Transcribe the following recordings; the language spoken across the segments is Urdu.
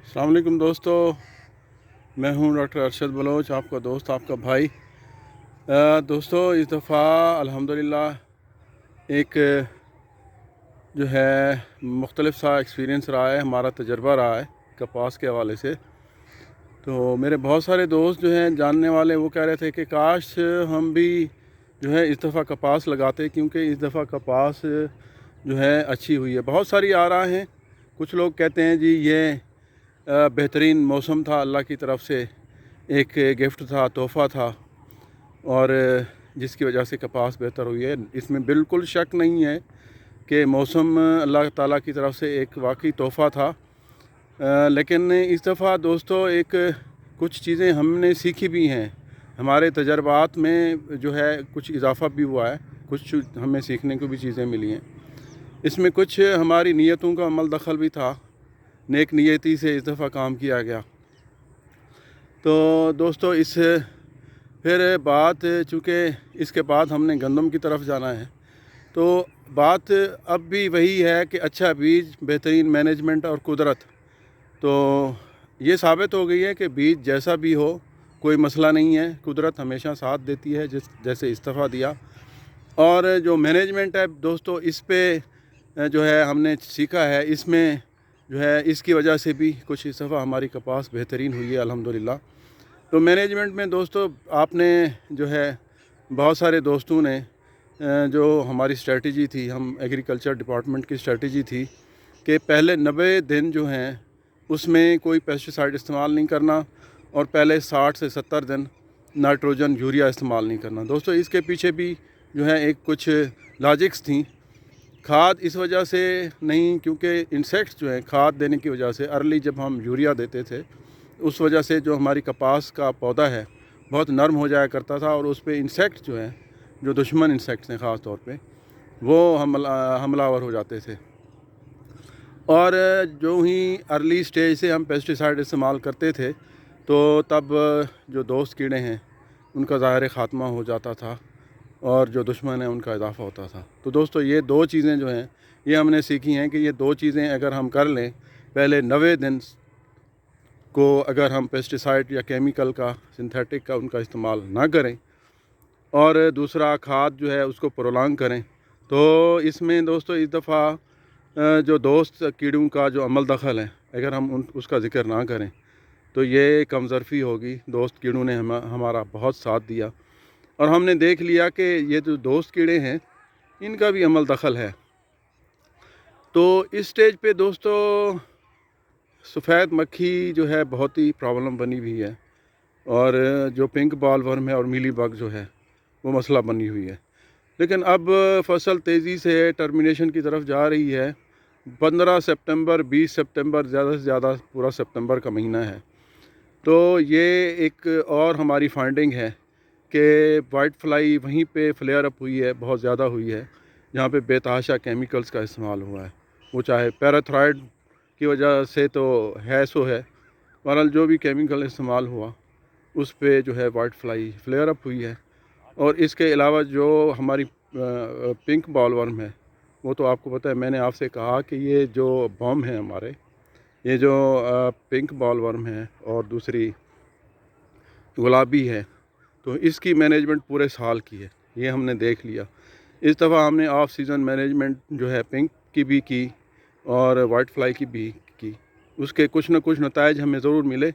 السلام علیکم دوستو، میں ہوں ڈاکٹر ارشد بلوچ، آپ کا دوست، آپ کا بھائی۔ دوستو اس دفعہ الحمدللہ ایک جو ہے مختلف سا ایکسپیرینس رہا ہے، ہمارا تجربہ رہا ہے کپاس کے حوالے سے۔ تو میرے بہت سارے دوست جو ہیں جاننے والے، وہ کہہ رہے تھے کہ کاش ہم بھی جو ہے اس دفعہ کپاس لگاتے، کیونکہ اس دفعہ کپاس جو ہے اچھی ہوئی ہے۔ بہت ساری آراء ہیں، کچھ لوگ کہتے ہیں جی یہ بہترین موسم تھا، اللہ کی طرف سے ایک گفٹ تھا، تحفہ تھا، اور جس کی وجہ سے کپاس بہتر ہوئی ہے۔ اس میں بالکل شک نہیں ہے کہ موسم اللہ تعالیٰ کی طرف سے ایک واقعی تحفہ تھا، لیکن اس دفعہ دوستو ایک کچھ چیزیں ہم نے سیکھی بھی ہیں، ہمارے تجربات میں جو ہے کچھ اضافہ بھی ہوا ہے، کچھ ہمیں سیکھنے کو بھی چیزیں ملی ہیں۔ اس میں کچھ ہماری نیتوں کا عمل دخل بھی تھا، نیک نیتی سے اس دفعہ کام کیا گیا۔ تو دوستو پھر بات، چونکہ اس کے بعد ہم نے گندم کی طرف جانا ہے، تو بات اب بھی وہی ہے کہ اچھا بیج، بہترین مینجمنٹ اور قدرت۔ تو یہ ثابت ہو گئی ہے کہ بیج جیسا بھی ہو کوئی مسئلہ نہیں ہے، قدرت ہمیشہ ساتھ دیتی ہے، جیسے اس دفعہ دیا۔ اور جو مینجمنٹ ہے دوستو، اس پہ جو ہے ہم نے سیکھا ہے، اس میں جو ہے اس کی وجہ سے بھی کچھ اس دفعہ ہماری کپاس بہترین ہوئی ہے الحمدللہ۔ تو مینجمنٹ میں دوستو آپ نے جو ہے بہت سارے دوستوں نے جو ہماری اسٹریٹجی تھی، ہم ایگریکلچر ڈپارٹمنٹ کی اسٹریٹجی تھی کہ پہلے 90 دن جو ہیں اس میں کوئی پیسٹیسائڈ استعمال نہیں کرنا، اور پہلے 60 سے 70 دن نائٹروجن یوریا استعمال نہیں کرنا۔ دوستو اس کے پیچھے بھی جو ہے ایک کچھ لاجکس تھیں۔ کھاد اس وجہ سے نہیں، کیونکہ انسیکٹس جو ہیں کھاد دینے کی وجہ سے ارلی جب ہم یوریا دیتے تھے، اس وجہ سے جو ہماری کپاس کا پودا ہے بہت نرم ہو جایا کرتا تھا، اور اس پہ انسیکٹ جو ہیں، جو دشمن انسیکٹس ہیں خاص طور پہ، وہ حملہ آور ہو جاتے تھے۔ اور جو ہی ارلی سٹیج سے ہم پیسٹیسائڈ استعمال کرتے تھے، تو تب جو دوست کیڑے ہیں ان کا ظاہر خاتمہ ہو جاتا تھا، اور جو دشمن ہیں ان کا اضافہ ہوتا تھا۔ تو دوستو یہ دو چیزیں جو ہیں یہ ہم نے سیکھی ہیں کہ یہ دو چیزیں اگر ہم کر لیں، پہلے 90 دن کو اگر ہم پیسٹیسائڈ یا کیمیکل کا، سنتھیٹک کا ان کا استعمال نہ کریں، اور دوسرا کھاد جو ہے اس کو پرولانگ کریں، تو اس میں دوستو اس دفعہ جو دوست کیڑوں کا جو عمل دخل ہے، اگر ہم اس کا ذکر نہ کریں تو یہ کم ظرفی ہوگی۔ دوست کیڑوں نے ہمارا بہت ساتھ دیا، اور ہم نے دیکھ لیا کہ یہ جو دوست کیڑے ہیں ان کا بھی عمل دخل ہے۔ تو اس سٹیج پہ دوستو سفید مکھی جو ہے بہت ہی پرابلم بنی ہوئی ہے، اور جو پنک بال ورم ہے اور میلی بگ جو ہے وہ مسئلہ بنی ہوئی ہے۔ لیکن اب فصل تیزی سے ٹرمینیشن کی طرف جا رہی ہے۔ 15 سپتمبر 20 سپتمبر زیادہ سے زیادہ پورا سپتمبر کا مہینہ ہے۔ تو یہ ایک اور ہماری فائنڈنگ ہے کہ وائٹ فلائی وہیں پہ فلیئر اپ ہوئی ہے، بہت زیادہ ہوئی ہے، جہاں پہ بے تحاشا کیمیکلز کا استعمال ہوا ہے، وہ چاہے پیراتھرائڈ کی وجہ سے تو ہے سو ہے، بہرحال جو بھی کیمیکل استعمال ہوا اس پہ جو ہے وائٹ فلائی فلیئر اپ ہوئی ہے۔ اور اس کے علاوہ جو ہماری پنک بال ورم ہے، وہ تو آپ کو پتہ ہے، میں نے آپ سے کہا کہ یہ جو بوم ہے ہمارے، یہ جو پنک بال ورم ہے اور دوسری گلابی ہے، تو اس کی مینجمنٹ پورے سال کی ہے، یہ ہم نے دیکھ لیا۔ اس دفعہ ہم نے آف سیزن مینجمنٹ جو ہے پنک کی بھی کی اور وائٹ فلائی کی بھی کی، اس کے کچھ نہ کچھ نتائج ہمیں ضرور ملے،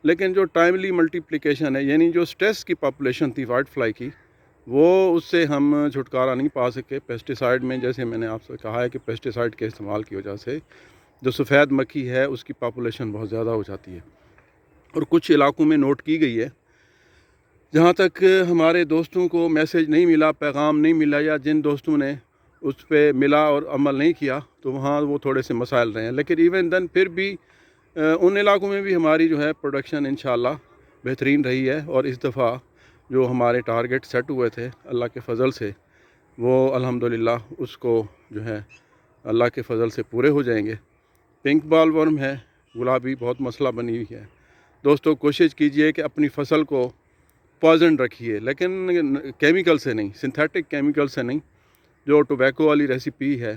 لیکن جو ٹائملی ملٹیپلیکیشن ہے، یعنی جو سٹریس کی پاپولیشن تھی وائٹ فلائی کی، وہ اس سے ہم چھٹکارا نہیں پا سکے پیسٹیسائڈ میں۔ جیسے میں نے آپ سے کہا ہے کہ پیسٹیسائڈ کے استعمال کی وجہ سے جو سفید مکھی ہے اس کی پاپولیشن بہت زیادہ ہو جاتی ہے، اور کچھ علاقوں میں نوٹ کی گئی ہے، جہاں تک ہمارے دوستوں کو میسیج نہیں ملا، پیغام نہیں ملا، یا جن دوستوں نے اس پہ ملا اور عمل نہیں کیا، تو وہاں وہ تھوڑے سے مسائل رہے ہیں۔ لیکن ایون دن پھر بھی ان علاقوں میں بھی ہماری جو ہے پروڈکشن انشاءاللہ بہترین رہی ہے، اور اس دفعہ جو ہمارے ٹارگٹ سیٹ ہوئے تھے اللہ کے فضل سے، وہ الحمدللہ اس کو جو ہے اللہ کے فضل سے پورے ہو جائیں گے۔ پنک بال ورم ہے، گلابی بہت مسئلہ بنی ہوئی ہے۔ دوستو کوشش کیجئے کہ اپنی فصل کو پوائزن رکھیے، لیکن کیمیکل سے نہیں، سنتھیٹک کیمیکل سے نہیں، جو ٹوبیکو والی ریسیپی ہے